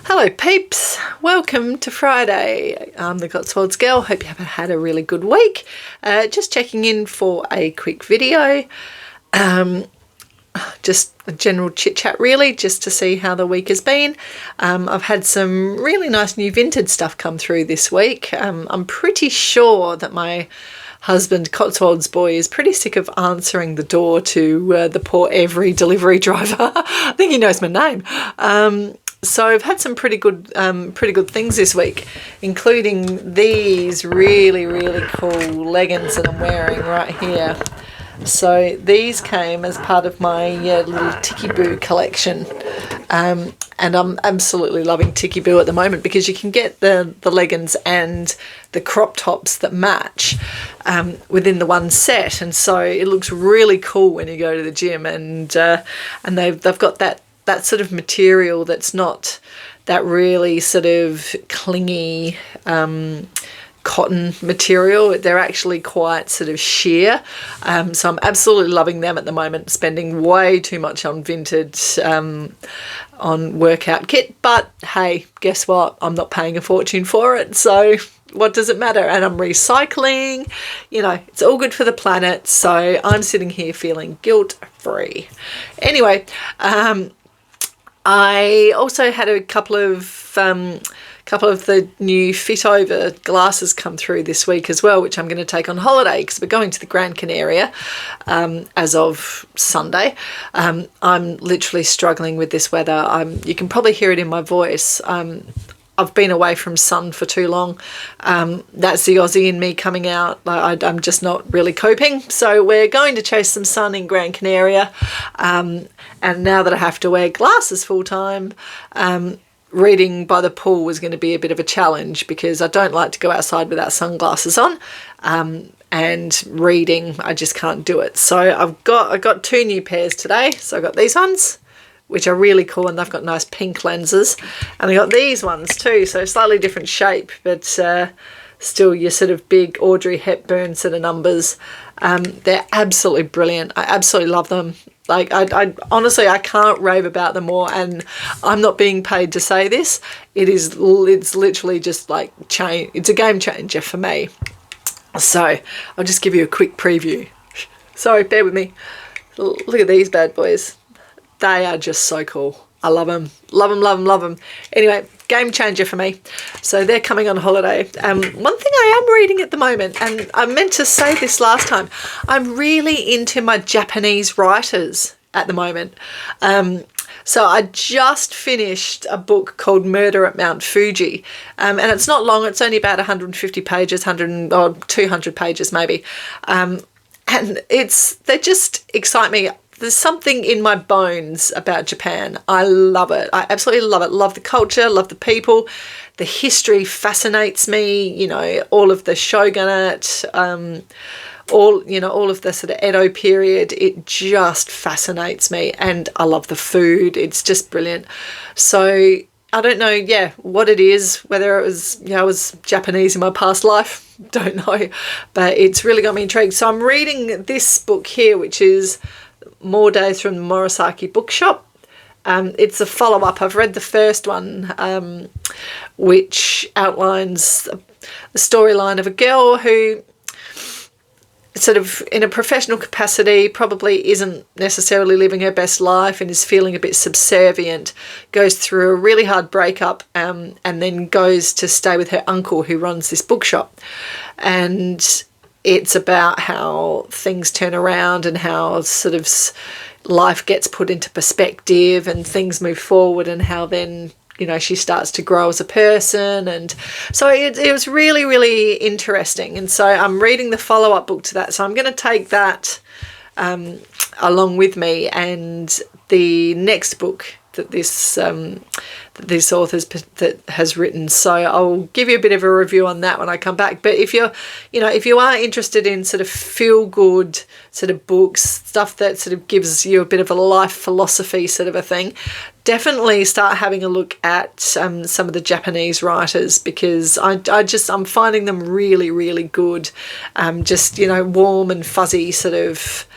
Hello peeps, welcome to Friday. I'm the Cotswolds girl, hope you have had a really good week. Just checking in for a quick video. Just a general chit chat really, just to see how the week has been. I've had some really nice new vintage stuff come through this week. I'm pretty sure that my husband, Cotswolds boy, is pretty sick of answering the door to the poor every delivery driver. I think he knows my name. So I've had some pretty good things this week, including these really cool leggings that I'm wearing right here. So these came as part of my little Tiki Boo collection, and I'm absolutely loving Tiki Boo at the moment because you can get the leggings and the crop tops that match within the one set, and so it looks really cool when you go to the gym, and they've got that sort of material that's not that really sort of clingy cotton material. They're actually quite sort of sheer. So I'm absolutely loving them at the moment, spending way too much on vintage on workout kit. But hey, guess what? I'm not paying a fortune for it. So what does it matter? And I'm recycling, it's all good for the planet. So I'm sitting here feeling guilt-free. Anyway, I also had a couple of the new fit over glasses come through this week as well, which I'm going to take on holiday because we're going to the Gran Canaria as of Sunday. I'm literally struggling with this weather. You can probably hear it in my voice. I've been away from sun for too long. That's the Aussie in me coming out. I'm just not really coping. So we're going to chase some sun in Gran Canaria. And now that I have to wear glasses full time, reading by the pool was going to be a bit of a challenge because I don't like to go outside without sunglasses on. And reading, I just can't do it. So I got two new pairs today. So I got these ones, which are really cool, and they've got nice pink lenses. And I got these ones too, so slightly different shape, but still your sort of big Audrey Hepburn sort of numbers. They're absolutely brilliant. I absolutely love them. Like, I honestly, I can't rave about them more, and I'm not being paid to say this. It's literally just like it's a game changer for me. So I'll just give you a quick preview. Sorry, bear with me. Look at these bad boys. They are just so cool. I love them. Love them, love them, love them. Anyway, game changer for me. So they're coming on holiday. One thing I am reading at the moment, and I meant to say this last time, I'm really into my Japanese writers at the moment. So I just finished a book called Murder at Mount Fuji. And it's not long. It's only about 150 pages, 200 pages maybe. And they just excite me. There's something in my bones about Japan. I love it. I absolutely love it. Love the culture, love the people. The history fascinates me, all of the shogunate, all of the sort of Edo period. It just fascinates me, and I love the food. It's just brilliant. So I don't know, what it is, whether it was, I was Japanese in my past life, don't know, but it's really got me intrigued. So I'm reading this book here, which is More Days from the Murasaki Bookshop. It's a follow-up. I've read the first one, which outlines the storyline of a girl who sort of in a professional capacity probably isn't necessarily living her best life and is feeling a bit subservient, goes through a really hard breakup, and then goes to stay with her uncle who runs this bookshop. And it's about how things turn around and how sort of life gets put into perspective and things move forward, and how then, she starts to grow as a person. And so it was really, really interesting. And so I'm reading the follow-up book to that. So I'm going to take that along with me, and the next book that this author has written. So I'll give you a bit of a review on that when I come back. But if you are interested in sort of feel-good sort of books, stuff that sort of gives you a bit of a life philosophy sort of a thing, definitely start having a look at some of the Japanese writers, because I'm finding them really, really good. Just warm and fuzzy sort of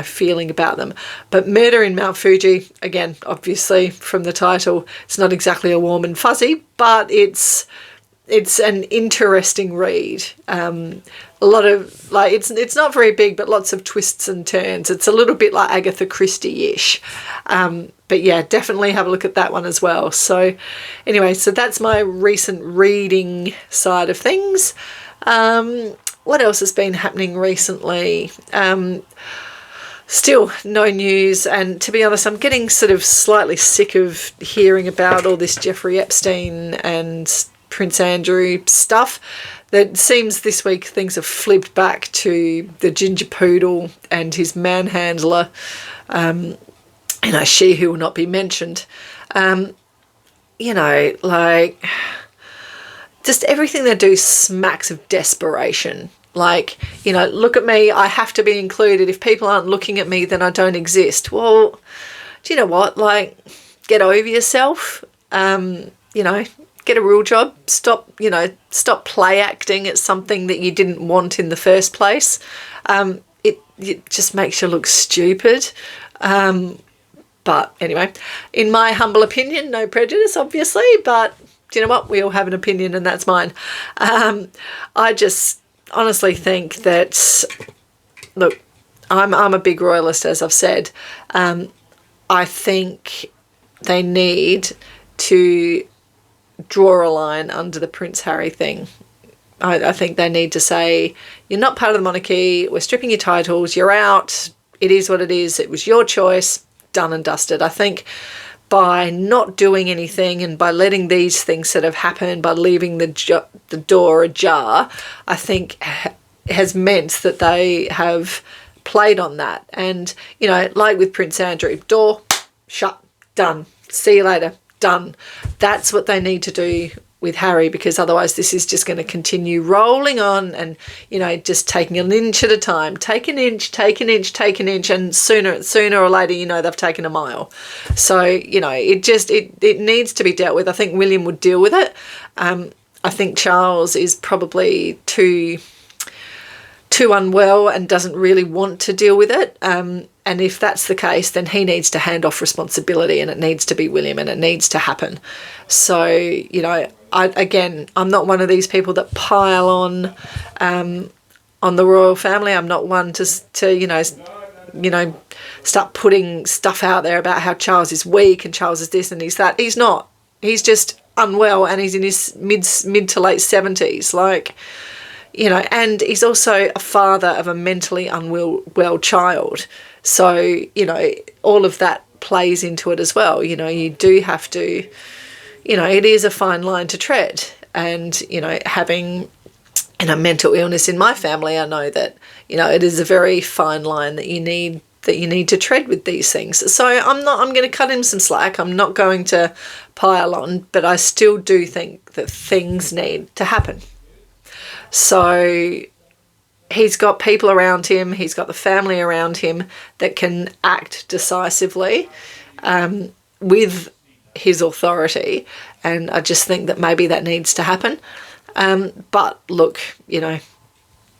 feeling about them. But Murder in Mount Fuji, again, obviously from the title, it's not exactly a warm and fuzzy, but it's an interesting read. A lot of, like, it's not very big, but lots of twists and turns. It's a little bit like Agatha Christie-ish. But yeah, definitely have a look at that one as well. So anyway, so that's my recent reading side of things. What else has been happening recently? Still no news, and to be honest, I'm getting sort of slightly sick of hearing about all this Jeffrey Epstein and Prince Andrew stuff. That seems this week things have flipped back to the ginger poodle and his manhandler, she who will not be mentioned. Like, just everything they do smacks of desperation. Like, look at me, I have to be included. If people aren't looking at me, then I don't exist. Well, do you know what? Like, get over yourself. Get a real job. Stop play acting at something that you didn't want in the first place. It just makes you look stupid. But anyway, in my humble opinion, no prejudice, obviously, but do you know what? We all have an opinion, and that's mine. I just honestly think that, look, I'm a big royalist, as I've said. I think they need to draw a line under the Prince Harry thing. I think they need to say, you're not part of the monarchy, we're stripping your titles, you're out, it is what it is, it was your choice, done and dusted. I think by not doing anything and by letting these things sort of happen, by leaving the door ajar, I think has meant that they have played on that. And, like with Prince Andrew, door shut, done, see you later, done. That's what they need to do with Harry, because otherwise this is just going to continue rolling on and, just taking an inch at a time. Take an inch, and sooner or later, they've taken a mile. So, it needs to be dealt with. I think William would deal with it. I think Charles is probably too unwell and doesn't really want to deal with it. And if that's the case, then he needs to hand off responsibility, and it needs to be William, and it needs to happen. So, I'm not one of these people that pile on the royal family. I'm not one to start putting stuff out there about how Charles is weak and Charles is this and he's that. He's not. He's just unwell, and he's in his mid to late 70s. Like, and he's also a father of a mentally unwell child. So, all of that plays into it as well. You do have to, it is a fine line to tread. And, having, mental illness in my family, I know that, it is a very fine line that you need to tread with these things. So I'm going to cut him some slack. I'm not going to pile on, but I still do think that things need to happen. So he's got people around him, he's got the family around him that can act decisively with his authority, and I just think that maybe that needs to happen. But look,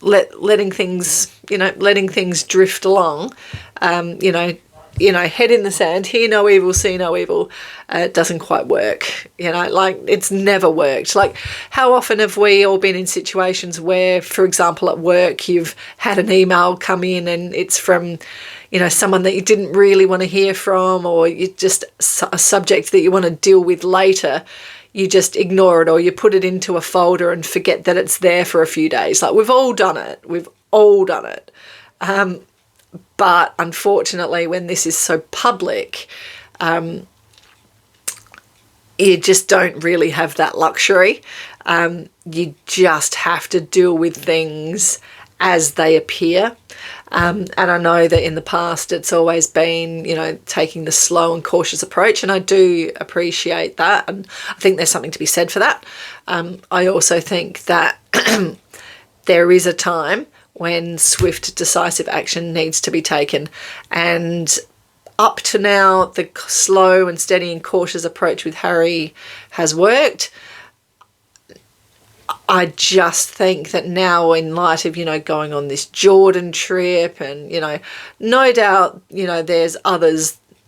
letting things drift along, head in the sand, hear no evil, see no evil, it doesn't quite work. Like, it's never worked. Like, how often have we all been in situations where, for example, at work, you've had an email come in and it's from, someone that you didn't really want to hear from, or you just a subject that you want to deal with later, you just ignore it, or you put it into a folder and forget that it's there for a few days. Like, we've all done it. But unfortunately, when this is so public, you just don't really have that luxury. You just have to deal with things as they appear. And I know that in the past it's always been, taking the slow and cautious approach, and I do appreciate that, and I think there's something to be said for that. I also think that there is a time when swift, decisive action needs to be taken. And up to now, the slow and steady and cautious approach with Harry has worked. I just think that now, in light of, going on this Jordan trip and, no doubt, there's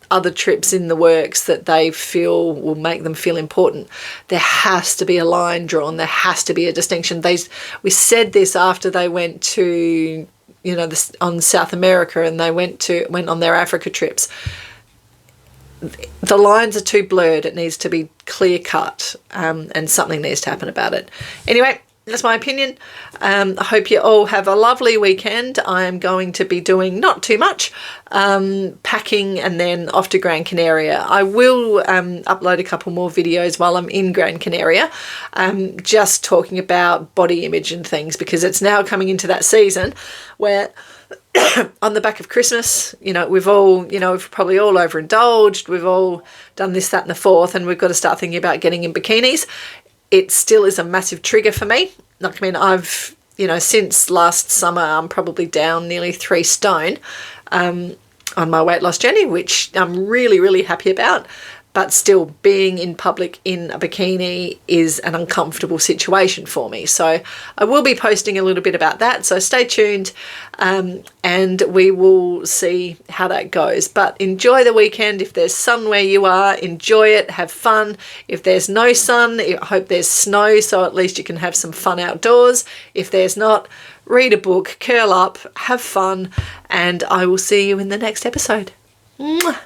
other trips in the works that they feel will make them feel important. There has to be a line drawn. There has to be a distinction. We said this after they went to, on South America, and they went on their Africa trips. The lines are too blurred. It needs to be clear cut, and something needs to happen about it. Anyway, that's my opinion. I hope you all have a lovely weekend. I am going to be doing not too much, packing and then off to Gran Canaria. I will upload a couple more videos while I'm in Gran Canaria, just talking about body image and things, because it's now coming into that season where on the back of Christmas, we've probably all overindulged. We've all done this, that and the fourth, and we've got to start thinking about getting in bikinis. It still is a massive trigger for me. I've, since last summer, I'm probably down nearly 3 stone on my weight loss journey, which I'm really, really happy about. But still, being in public in a bikini is an uncomfortable situation for me. So I will be posting a little bit about that. So stay tuned, and we will see how that goes. But enjoy the weekend. If there's sun where you are, enjoy it, have fun. If there's no sun, I hope there's snow, so at least you can have some fun outdoors. If there's not, read a book, curl up, have fun, and I will see you in the next episode. Mwah.